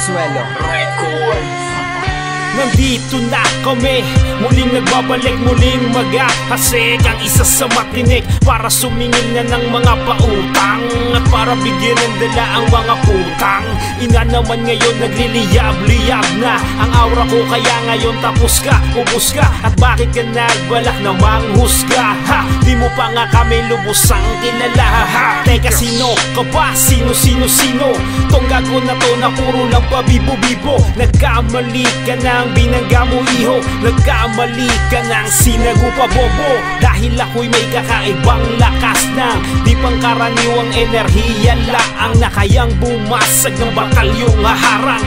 Valenzuela. Nandito na kami, muling nagbabalik, muling mag-ahasik. Ang isa sa matinik para sumingin na ng mga pautang at para bigyan ng dala ang mga putang. Ina naman ngayon nagliliyab-liyab na ang aura ko, kaya ngayon tapos ka, ubos ka. At bakit ka nagbalak na manghusga? Ha, di mo pa nga kami lubusang kilala. Ha, teka, sino ka ba? Sino? Tong gago na to na puro lang pabibo-bibo. Nagkamali ka ng binangga mo, iho. Nagkamali ka ng sinago pa, bobo. Dahil ako'y may kakaibang lakas na di pangkaraniwang enerhiya laang na kayang bumasag ng batalyong haharang.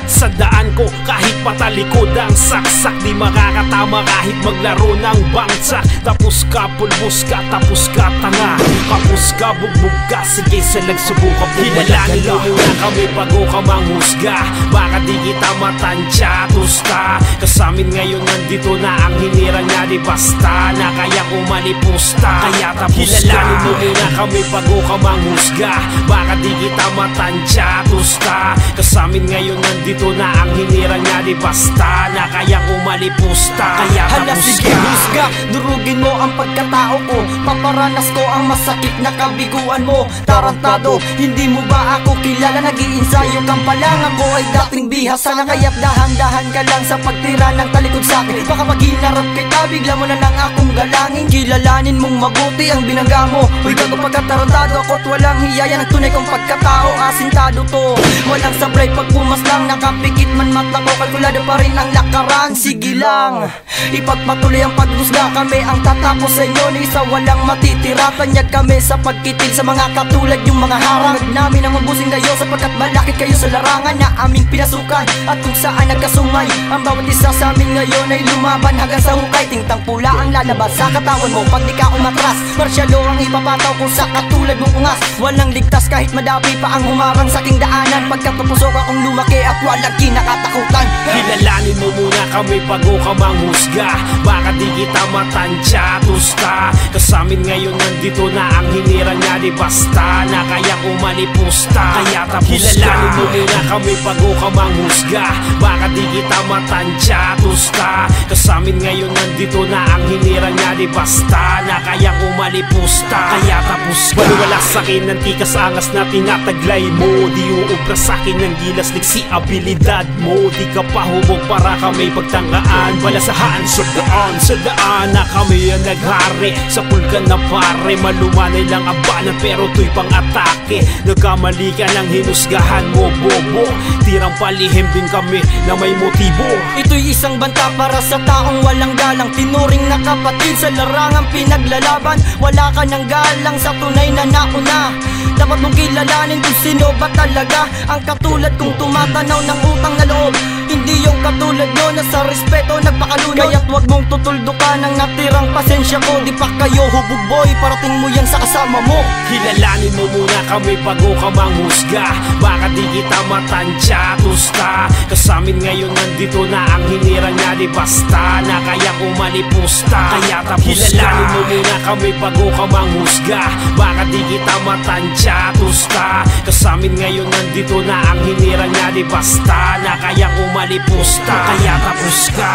Sa daan ko kahit patalikod ang saksak, di makakatama kahit maglaro ng bangsak. Tapos ka, pulbos ka, tapos ka, tanga. Kapos ka, bugbog ka, sige salag subukan. Kilalanin mo muna kami bago ka manghusga. Baka di kita matansya, tusta. Kasamin ngayon nandito na ang hinirang niya, di basta na kaya umalipusta. Kaya tapos ka. Kilalanin mo muna kami bago ka manghusga. Baka di kita matansya, tusta. Kasamin ngayon nandito na ang hinirang niya, di basta na kayang umalipusta. Kaya hala, sige husga, durugin mo ang pagkatao ko. Paparanas ko ang masakit na kabiguan mo. Tarantado, hindi mo ba ako kilala? Nag-iinsayo kang palang, ako ay dating bihasa na. Kaya't dahan-dahan ka lang sa pagtira ng talikod sa'kin. Baka pag hinarap kita, bigla mo na lang akong galangin. Kilalanin mong mabuti ang binangga mo. Uy gago, pagkatarantado ako't walang hiyaya. Ng tunay kong pagkatao, asintado to. Walang sablay pag pumas lang, nakapikit man mata ko, kalkulado pa rin ang lakaran. Sige lang, ipagpatuloy ang paghusga, kami ang tatapos sa inyo na isa walang matitira. Tanyag kami sa pagkitil sa mga katulad yung mga harang. Namin ang mabusin kayo sapagkat malakit kayo sa larangan na aming pinasukan. At kung saan nagkasungay, ang bawat isa sa amin ngayon ay lumaban hanggang sa hukay. Tintang pula ang lalabas sa katawan mo pag di ka umatras. Marsyalo ang ipapataw kung sa katulad mong ungas. Walang ligtas kahit madapi pa ang humarang sa aking daanan. Pagkatapusok akong lumaki at walang kinakatakutan. Kilalanin mo muna kami bago ka manghusga. Baka di kita matansya, tusta. Kasamin ngayon nandito na ang hinirang niya, di basta na kayang umalipusta. Kaya tapos ka. Kilalanin mo muna kami bago ka manghusga. Baka di kita matansya, tusta. Kasamin ngayon nandito na ang hinirang niya, di basta na kayang umalipusta. Kaya tapos ka. Wala sa'kin ng tikas angas na tinataglay mo. Di uubra sa'kin ng gilas liksi abilidad mo. Di ka pa hubog para kami pagtanggaan. Balasahan sa daan na kami ang naghari. Sa pulgan na pare, malumanay lang ang banat pero to'y pang-atake. Nagkamali ka ng hinusgahan mo, bobo. Tirang palihim din kami na may motibo. Ito'y isang banta para sa taong walang galang. Tinuring na kapatid sa larangang pinaglalaban. Wala ka ng galang sa tunay na nauna. Dapat mong kilalanin kung sino ba talaga ang katulad kong tumatanaw ng utang na loob. Hindi yung katulad nyo na sa respeto nagpakalunod. Kaya't wag mong tutuldukan ang natirang pasensya ko. Di pa kayo hubog boy, parating mo yan sa kasama mo. Kilalanin mo muna kami bago ka manghusga. Baka di kita matansya, tusta. Kasamin ngayon nandito na ang hinirang niya, di basta na kayang umalipusta. Kaya tapos ka. Kilalanin mo muna kami bago ka manghusga. Baka di kita matansya, tusta. Kasamin ngayon nandito na ang hinirang niya, di basta na kayang umalipusta. Kaya tapos ka.